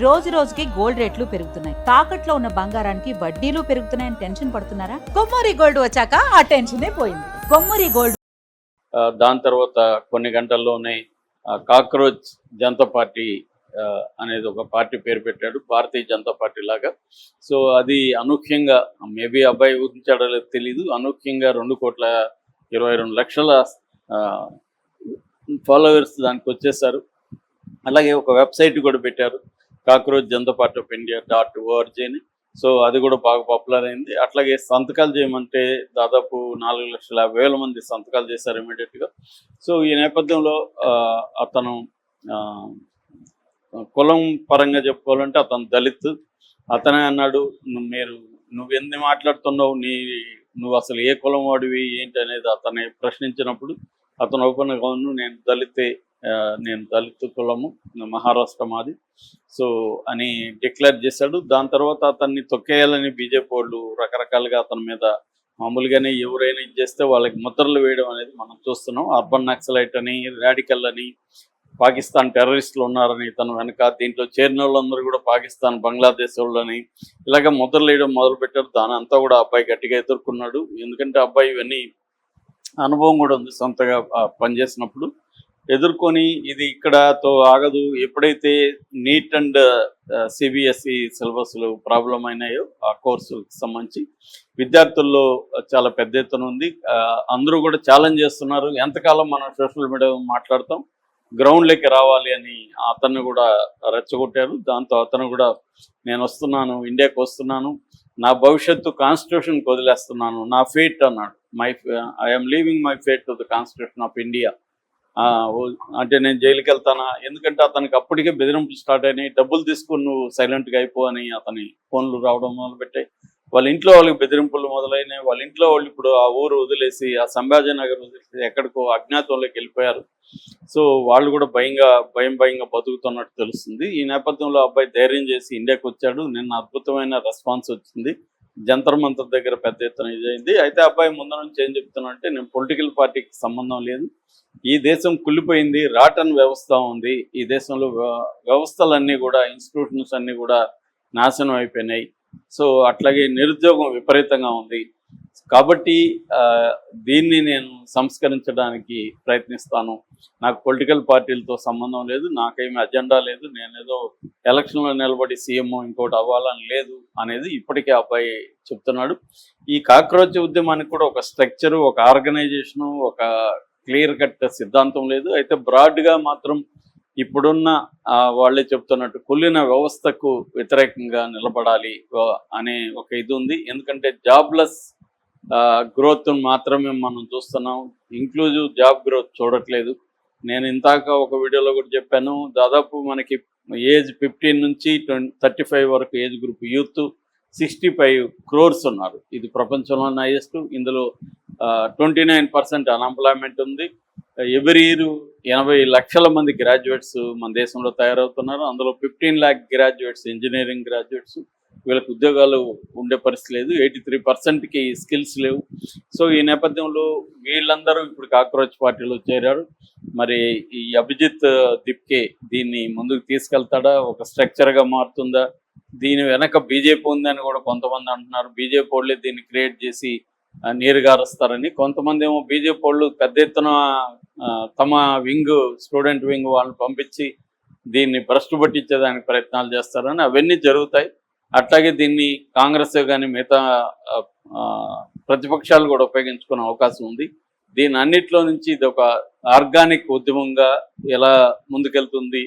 రోజు రోజుకి గోల్డ్ రేట్లు పెరుగుతున్నాయి. తాకట్లో ఉన్న బంగారానికి వడ్డీలు పెరుగుతున్నాయని టెన్షన్ పడుతున్నారా? కొమ్మూరి గోల్డ్ వచ్చాక ఆ టెన్షనే పోయింది. కొమ్మూరి గోల్డ్. దాని తర్వాత కొన్ని గంటల్లోనే కాక్రోచ్ జనతా పార్టీ అనేది ఒక పార్టీ పేరు పెట్టాడు, భారతీయ జనతా పార్టీ లాగా. సో అది అనూహ్యంగా, మేబీ అబ్బాయి ఊహించాడో లేదో తెలీదు, అనూహ్యంగా 2,22,00,000 ఫాలోవర్స్ దానికి వచ్చేసారు. అలాగే ఒక వెబ్సైట్ కూడా పెట్టారు, cockroach Janata party of India .org అని. సో అది కూడా బాగా పాపులర్ అయింది. అట్లాగే సంతకాలు చేయమంటే దాదాపు 4,50,000 మంది సంతకాలు చేశారు ఇమీడియట్గా. సో ఈ నేపథ్యంలో అతను కులం పరంగా చెప్పుకోవాలంటే అతను దళిత్. అతనే అన్నాడు, నువ్వు ఎన్ని మాట్లాడుతున్నావు, నువ్వు అసలు ఏ కులం వాడివి ఏంటి అనేది అతన్ని ప్రశ్నించినప్పుడు అతను ఓపెన్గా నేను దళితే, నేను దళిత్ కులము, మహారాష్ట్ర మాది సో అని డిక్లేర్ చేశాడు. దాని తర్వాత అతన్ని తొక్కేయాలని బీజేపీ వాళ్ళు రకరకాలుగా అతని మీద మామూలుగానే ఎవరైనా ఇది చేస్తే వాళ్ళకి ముద్రలు వేయడం అనేది మనం చూస్తున్నాం. అర్బన్ నక్సలైట్ అని, రాడికల్ అని, పాకిస్తాన్ టెర్రరిస్టులు ఉన్నారని తను వెనక, దీంట్లో చేరిన వాళ్ళందరూ కూడా పాకిస్తాన్, బంగ్లాదేశ్ వాళ్ళని ఇలాగ ముద్రలు వేయడం మొదలుపెట్టారు. దాని అంతా కూడా అబ్బాయి గట్టిగా ఎదుర్కొన్నాడు. ఎందుకంటే అబ్బాయి ఇవన్నీ అనుభవం కూడా ఉంది, సొంతగా పనిచేసినప్పుడు ఎదుర్కొని ఇది ఇక్కడతో ఆగదు. ఎప్పుడైతే నీట్ అండ్ సిబిఎస్ఈ సిలబస్లు ప్రాబ్లం అయినాయో ఆ కోర్సులకు సంబంధించి విద్యార్థుల్లో చాలా పెద్ద ఎత్తున ఉంది. అందరూ కూడా ఛాలెంజ్ చేస్తున్నారు, ఎంతకాలం మనం సోషల్ మీడియా మాట్లాడతాం, గ్రౌండ్లోకి రావాలి అని అతన్ని కూడా రెచ్చగొట్టారు. దాంతో అతను కూడా నేను వస్తున్నాను, ఇండియాకి వస్తున్నాను, నా భవిష్యత్తు కాన్స్టిట్యూషన్కి వదిలేస్తున్నాను, నా ఫేట్ అన్నాడు. I'm leaving my fate to the constitution of India. అంటే నేను జైలుకి వెళ్తానా, ఎందుకంటే అతనికి అప్పటికే బెదిరింపులు స్టార్ట్ అయినాయి, డబ్బులు తీసుకుని నువ్వు సైలెంట్గా అయిపో అని అతని ఫోన్లు రావడం మొదలుపెట్టాయి. వాళ్ళ ఇంట్లో వాళ్ళకి బెదిరింపులు మొదలైనాయి. వాళ్ళ ఇంట్లో వాళ్ళు ఇప్పుడు ఆ ఊరు వదిలేసి, ఆ సంభాజీనగర్ వదిలేసి ఎక్కడికో అజ్ఞాతంలోకి వెళ్ళిపోయారు. సో వాళ్ళు కూడా భయంగా బతుకుతున్నట్టు తెలుస్తుంది. ఈ నేపథ్యంలో అబ్బాయి ధైర్యం చేసి ఇండియాకి వచ్చాడు. నిన్న అద్భుతమైన రెస్పాన్స్ వచ్చింది, జంతర్ మంతర్ దగ్గర పెద్ద ఎత్తున ఇదైంది. అయితే అబ్బాయి ముందు నుంచి ఏం చెప్తున్నానంటే, నేను పొలిటికల్ పార్టీకి సంబంధం లేదు, ఈ దేశం కుళ్ళిపోయింది, రాటన్ వ్యవస్థ ఉంది, ఈ దేశంలో వ్యవస్థలన్నీ కూడా, ఇన్స్టిట్యూషన్స్ అన్నీ కూడా నాశనం అయిపోయినాయి. సో అట్లాగే నిరుద్యోగం విపరీతంగా ఉంది. కాబట్టి దీన్ని నేను సంస్కరించడానికి ప్రయత్నిస్తాను. నాకు పొలిటికల్ పార్టీలతో సంబంధం లేదు, నాకేమీ అజెండా లేదు, నేనేదో ఎలక్షన్లో నిలబడి సీఎం ఇంకోటి అవ్వాలని లేదు అనేది ఇప్పటికే అబ్బాయి చెప్తున్నాడు. ఈ కాక్రోచ్ ఉద్యమానికి కూడా ఒక స్ట్రక్చరు, ఒక ఆర్గనైజేషను, ఒక క్లియర్ కట్ సిద్ధాంతం లేదు. అయితే బ్రాడ్గా మాత్రం ఇప్పుడున్న వాళ్ళే చెప్తున్నట్టు కుళ్ళిన వ్యవస్థకు వ్యతిరేకంగా నిలబడాలి అనే ఒక ఇది ఉంది. ఎందుకంటే జాబ్లెస్ గ్రోత్ మాత్రమే మనం చూస్తున్నాం, ఇంక్లూజివ్ జాబ్ గ్రోత్ చూడట్లేదు. నేను ఇంతాక ఒక వీడియోలో కూడా చెప్పాను, దాదాపు మనకి ఏజ్ 15 నుంచి 35 వరకు ఏజ్ గ్రూప్ యూత్ 65 crores ఉన్నారు. ఇది ప్రపంచంలోనే హైయెస్ట్. ఇందులో 29% అన్ఎంప్లాయ్మెంట్ ఉంది. ఎవ్రీ ఇయర్ 80 లక్షల మంది గ్రాడ్యుయేట్స్ మన దేశంలో తయారవుతున్నారు. అందులో 15 lakh గ్రాడ్యుయేట్స్, ఇంజనీరింగ్ గ్రాడ్యుయేట్స్. వీళ్ళకి ఉద్యోగాలు ఉండే పరిస్థితి లేదు. 83%కి స్కిల్స్ లేవు. సో ఈ నేపథ్యంలో వీళ్ళందరూ ఇప్పుడు కాక్రోచ్ పార్టీలో చేరారు. మరి ఈ అభిజిత్ దిప్కే దీన్ని ముందుకు తీసుకెళ్తాడా, ఒక స్ట్రక్చర్గా మారుతుందా, దీని వెనక బీజేపీ ఉందని కూడా కొంతమంది అంటున్నారు. బీజేపీ వాళ్ళే దీన్ని క్రియేట్ చేసి నీరుగారుస్తారని. కొంతమంది ఏమో బీజేపీ వాళ్ళు పెద్ద ఎత్తున తమ స్టూడెంట్ వింగ్ వాళ్ళని పంపించి దీన్ని భ్రష్టు పట్టించేదానికి ప్రయత్నాలు చేస్తారని, అవన్నీ జరుగుతాయి. అట్లాగే దీన్ని కాంగ్రెస్ కానీ మిగతా ప్రతిపక్షాలు కూడా ఉపయోగించుకునే అవకాశం ఉంది. దీని అన్నిట్లో నుంచి ఇది ఒక ఆర్గానిక్ ఉద్యమంగా ఎలా ముందుకెళ్తుంది,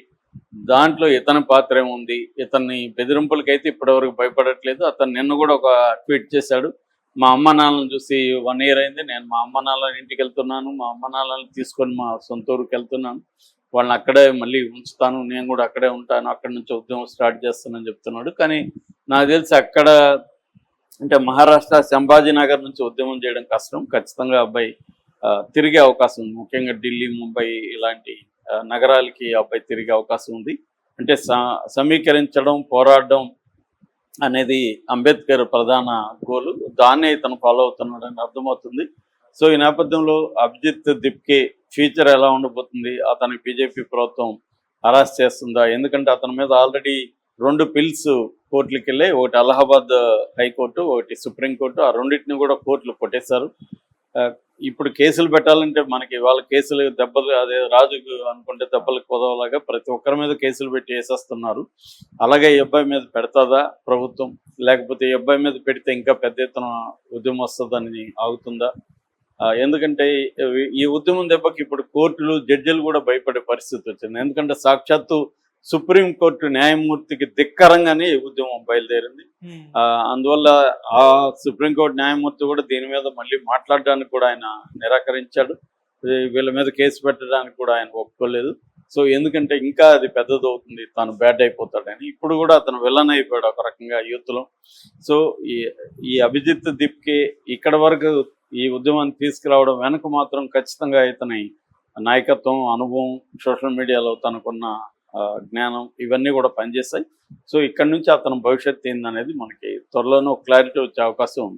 దాంట్లో ఇతని పాత్ర ఏముంది, ఇతన్ని బెదిరింపులకైతే ఇప్పటివరకు భయపడట్లేదు. అతను నిన్న కూడా ఒక ట్వీట్ చేశాడు, మా అమ్మ నాన్నలను చూసి 1 year అయింది, నేను మా అమ్మ నాన్నల ఇంటికి వెళ్తున్నాను, మా అమ్మ నాన్నలను తీసుకొని మా సొంత ఊరికి వెళ్తున్నాను, వాళ్ళని అక్కడే మళ్ళీ ఉంచుతాను, నేను కూడా అక్కడే ఉంటాను, అక్కడి నుంచి ఉద్యమం స్టార్ట్ చేస్తానని చెప్తున్నాడు. కానీ నాకు తెలిసి అక్కడ అంటే మహారాష్ట్ర సంభాజీనగర్ నుంచి ఉద్యమం చేయడం కష్టం. ఖచ్చితంగా అబ్బాయి తిరిగే అవకాశం ఉంది. ముఖ్యంగా ఢిల్లీ, ముంబై ఇలాంటి నగరాలకి అబ్బాయి తిరిగే అవకాశం ఉంది. అంటే సమీకరించడం, పోరాడడం అనేది అంబేద్కర్ ప్రధాన గోలు. దాన్నే ఇతను ఫాలో అవుతున్నాడని అర్థమవుతుంది. సో ఈ నేపథ్యంలో అభిజిత్ దిప్కే ఫ్యూచర్ ఎలా ఉండబోతుంది, అతని బీజేపీ ప్రభుత్వం అరెస్ట్ చేస్తుందా, ఎందుకంటే అతని మీద ఆల్రెడీ 2 పిల్స్ కోర్టులకు వెళ్ళాయి. ఒకటి అలహాబాద్ హైకోర్టు, ఒకటి సుప్రీంకోర్టు. ఆ రెండింటిని కూడా కోర్టులు కొట్టేశారు. ఇప్పుడు కేసులు పెట్టాలంటే మనకి వాళ్ళ కేసులు దెబ్బలు, అదే రాజుకు అనుకుంటే దెబ్బలు కుదవలాగా ప్రతి ఒక్కరి మీద కేసులు పెట్టి వేసేస్తున్నారు. అలాగే ఈ అబ్బాయి మీద పెడతాదా ప్రభుత్వం, లేకపోతే ఈ అబ్బాయి మీద పెడితే ఇంకా పెద్ద ఎత్తున ఉద్యమం వస్తుందని ఆగుతుందా? ఎందుకంటే ఈ ఉద్యమం దెబ్బకి ఇప్పుడు కోర్టులు, జడ్జిలు కూడా భయపడే పరిస్థితి వచ్చింది. ఎందుకంటే సాక్షాత్తు సుప్రీంకోర్టు న్యాయమూర్తికి ధిక్కరంగానే ఈ ఉద్యమం బయలుదేరింది. అందువల్ల ఆ సుప్రీంకోర్టు న్యాయమూర్తి కూడా దీని మీద మళ్ళీ మాట్లాడడానికి కూడా ఆయన నిరాకరించాడు. వీళ్ళ మీద కేసు పెట్టడానికి కూడా ఆయన ఒప్పుకోలేదు. సో ఎందుకంటే ఇంకా అది పెద్దదవుతుంది, తాను బ్యాడ్ అయిపోతాడని. ఇప్పుడు కూడా అతను విలన్ అయిపోయాడు ఒక రకంగా యూత్లో. సో ఈ అభిజిత్ దీప్కి ఇక్కడ వరకు ఈ ఉద్యమాన్ని తీసుకురావడం వెనక మాత్రం ఖచ్చితంగా ఇతని నాయకత్వం, అనుభవం, సోషల్ మీడియాలో తనకున్న జ్ఞానం ఇవన్నీ కూడా పనిచేస్తాయి. సో ఇక్కడ నుంచి అతని భవిష్యత్తు ఏందనేది మనకి త్వరలోనే ఒక క్లారిటీ వచ్చే అవకాశం ఉంది.